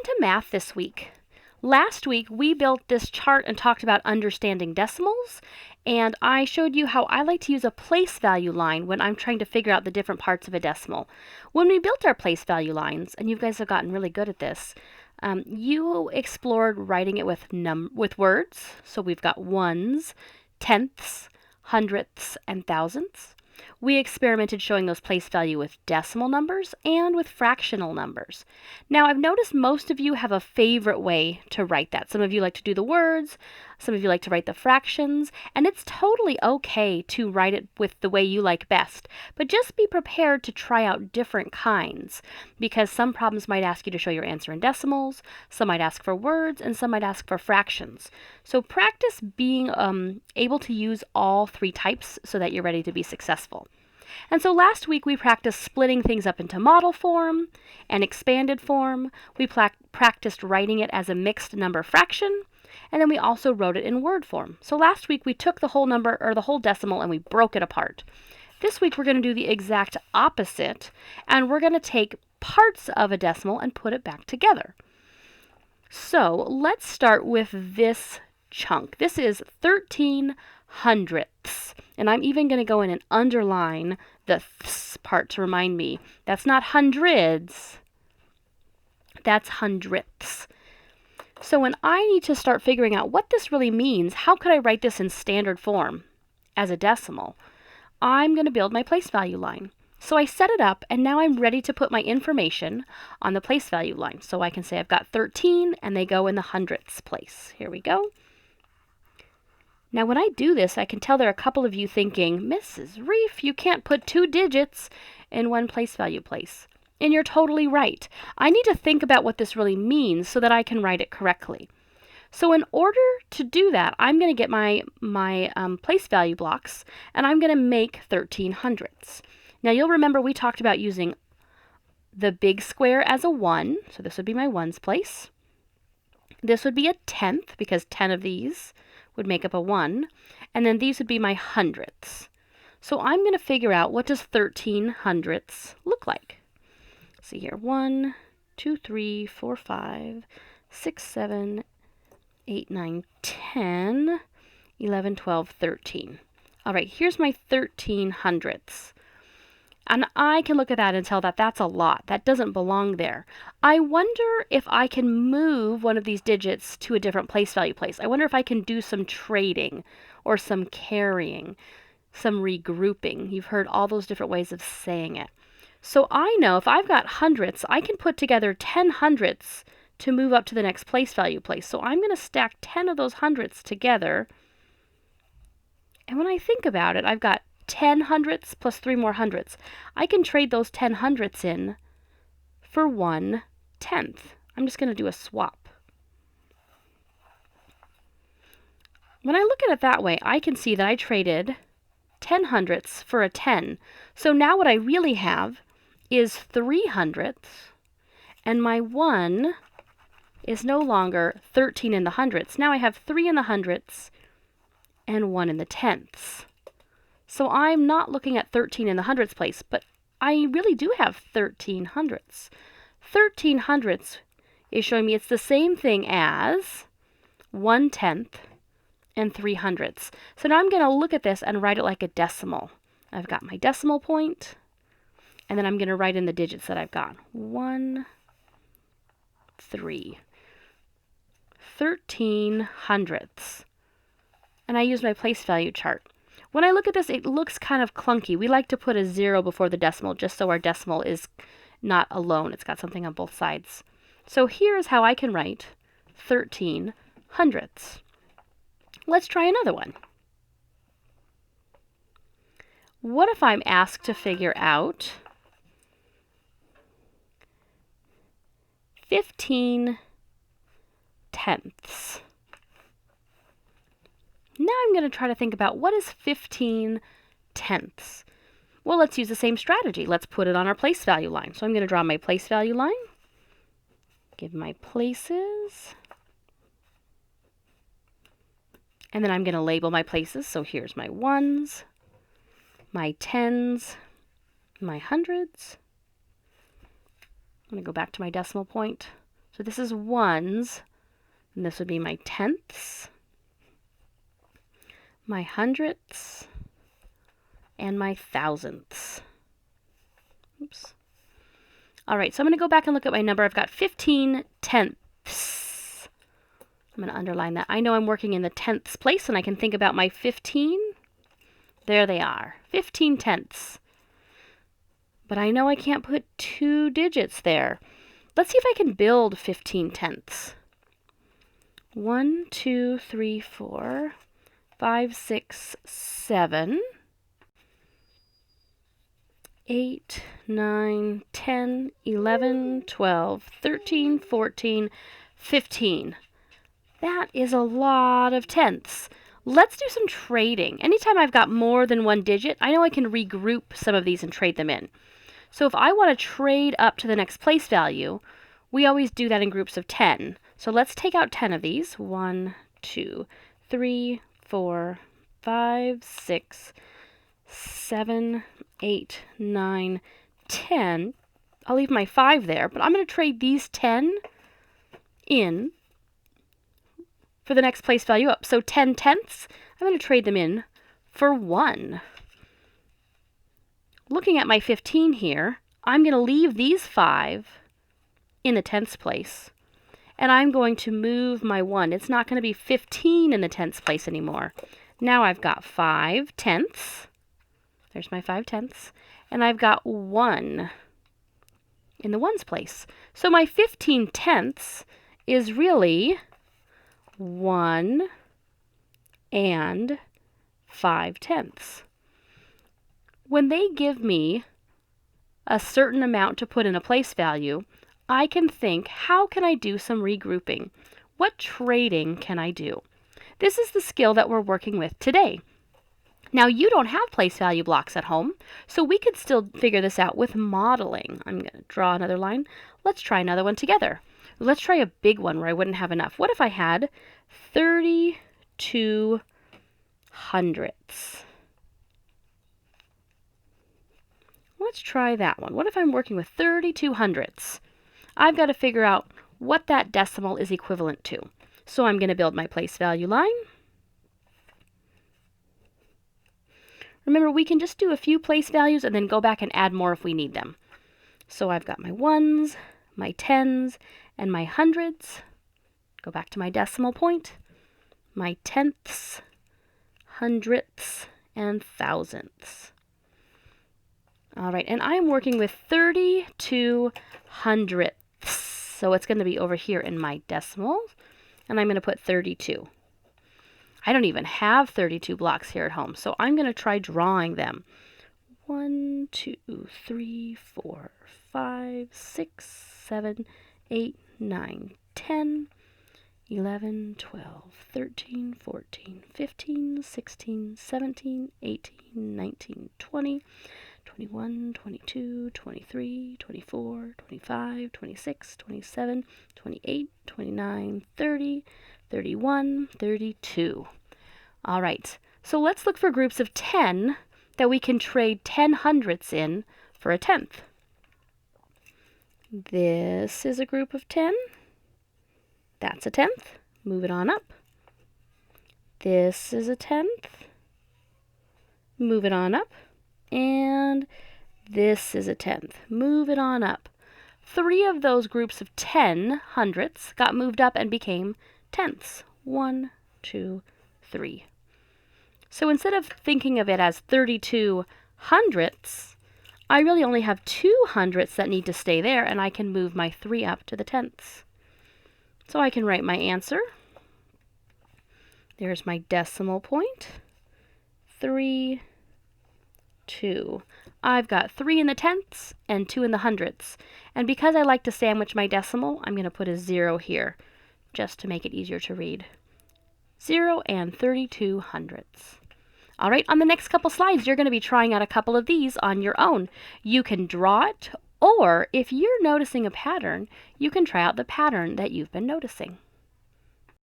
to math this week. Last week, we built this chart and talked about understanding decimals, and I showed you how I like to use a place value line when I'm trying to figure out the different parts of a decimal. When we built our place value lines, and you guys have gotten really good at this, you explored writing it with words. So we've got ones, tenths, hundredths, and thousandths. We experimented showing those place value with decimal numbers and with fractional numbers. Now, I've noticed most of you have a favorite way to write that. Some of you like to do the words, some of you like to write the fractions, and it's totally okay to write it with the way you like best. But just be prepared to try out different kinds, because some problems might ask you to show your answer in decimals, some might ask for words, and some might ask for fractions. So practice being able to use all three types so that you're ready to be successful. And so last week we practiced splitting things up into model form and expanded form. We practiced writing it as a mixed number fraction, and then we also wrote it in word form. So last week we took the whole number or the whole decimal and we broke it apart. This week we're going to do the exact opposite, and we're going to take parts of a decimal and put it back together. So let's start with this chunk. This is 13 hundredths. And I'm even going to go in and underline the th part to remind me. That's not hundreds. That's hundredths. So when I need to start figuring out what this really means, how could I write this in standard form as a decimal? I'm going to build my place value line. So I set it up, and now I'm ready to put my information on the place value line. So I can say I've got 13, and they go in the hundredths place. Here we go. Now when I do this, I can tell there are a couple of you thinking, Mrs. Reef, you can't put 2 digits in one place value place. And you're totally right. I need to think about what this really means so that I can write it correctly. So in order to do that, I'm going to get my place value blocks, and I'm going to make 13 hundredths. Now you'll remember we talked about using the big square as a 1, so this would be my ones place. This would be a tenth, because 10 of these would make up a 1, and then these would be my hundredths. So I'm going to figure out, what does 13 hundredths look like? Let's see here, 1, 2, 3, 4, 5, 6, 7, 8, 9, 10, 11, 12, 13. All right, here's my 13 hundredths. And I can look at that and tell that that's a lot. That doesn't belong there. I wonder if I can move one of these digits to a different place value place. I wonder if I can do some trading or some carrying, some regrouping. You've heard all those different ways of saying it. So I know if I've got hundredths, I can put together 10 hundredths to move up to the next place value place. So I'm going to stack 10 of those hundredths together. And when I think about it, I've got 10 hundredths plus 3 more hundredths. I can trade those 10 hundredths in for 1 tenth. I'm just going to do a swap. When I look at it that way, I can see that I traded 10 hundredths for a 10. So now what I really have is 3 hundredths, and my 1 is no longer 13 in the hundredths. Now I have 3 in the hundredths and 1 in the tenths. So I'm not looking at 13 in the hundredths place, but I really do have 13 hundredths. 13 hundredths is showing me it's the same thing as 1 tenth and 3 hundredths. So now I'm going to look at this and write it like a decimal. I've got my decimal point, and then I'm going to write in the digits that I've got. 1, 3. 13 hundredths. And I use my place value chart. When I look at this, it looks kind of clunky. We like to put a 0 before the decimal just so our decimal is not alone. It's got something on both sides. So here's how I can write 13 hundredths. Let's try another one. What if I'm asked to figure out 15 tenths? Now I'm going to try to think about, what is 15 tenths? Well, let's use the same strategy. Let's put it on our place value line. So I'm going to draw my place value line, give my places, and then I'm going to label my places. So here's my ones, my tens, my hundreds. I'm going to go back to my decimal point. So this is ones, and this would be my tenths, my hundredths, and my thousandths. Oops. All right, so I'm going to go back and look at my number. I've got 15 tenths. I'm going to underline that. I know I'm working in the tenths place, and I can think about my 15. There they are, 15 tenths. But I know I can't put 2 digits there. Let's see if I can build 15 tenths. 1, 2, 3, 4, 5, 6, 7, 8, 9, 10, 11, 12, 13, 14, 15. That is a lot of tenths. Let's do some trading. Anytime I've got more than one digit, I know I can regroup some of these and trade them in. So if I want to trade up to the next place value, we always do that in groups of 10. So let's take out 10 of these. 1, 2, 3, 4, 5, 6, 7, 8, 9, 10. I'll leave my 5 there, but I'm going to trade these 10 in for the next place value up. So 10 tenths, I'm going to trade them in for 1. Looking at my 15 here, I'm going to leave these 5 in the tenths place, and I'm going to move my 1. It's not going to be 15 in the tenths place anymore. Now I've got 5 tenths. There's my 5 tenths. And I've got 1 in the ones place. So my 15 tenths is really 1 and 5 tenths. When they give me a certain amount to put in a place value, I can think, how can I do some regrouping? What trading can I do? This is the skill that we're working with today. Now, you don't have place value blocks at home, so we could still figure this out with modeling. I'm going to draw another line. Let's try another one together. Let's try a big one where I wouldn't have enough. What if I had 32 hundredths? Let's try that one. What if I'm working with 32 hundredths? I've got to figure out what that decimal is equivalent to. So I'm going to build my place value line. Remember, we can just do a few place values and then go back and add more if we need them. So I've got my ones, my tens, and my hundreds. Go back to my decimal point. My tenths, hundredths, and thousandths. All right, and I'm working with 32 hundredths. So it's going to be over here in my decimals, and I'm going to put 32. I don't even have 32 blocks here at home, so I'm going to try drawing them. 1, 2, 3, 4, 5, 6, 7, 8, 9, 10, 11, 12, 13, 14, 15, 16, 17, 18, 19, 20, 21, 22, 23, 24, 25, 26, 27, 28, 29, 30, 31, 32. All right, so let's look for groups of 10 that we can trade 10 hundredths in for a tenth. This is a group of 10. That's a tenth. Move it on up. This is a tenth. Move it on up. And this is a tenth. Move it on up. 3 of those groups of 10 hundredths got moved up and became tenths. 1, 2, 3. So instead of thinking of it as 32 hundredths, I really only have 2 hundredths that need to stay there, and I can move my 3 up to the tenths. So I can write my answer. There's my decimal point. 3, 2. I've got 3 in the tenths and 2 in the hundredths. And because I like to sandwich my decimal, I'm going to put a 0 here, just to make it easier to read. 0 and 32 hundredths. All right, on the next couple slides, you're going to be trying out a couple of these on your own. You can draw it, or if you're noticing a pattern, you can try out the pattern that you've been noticing.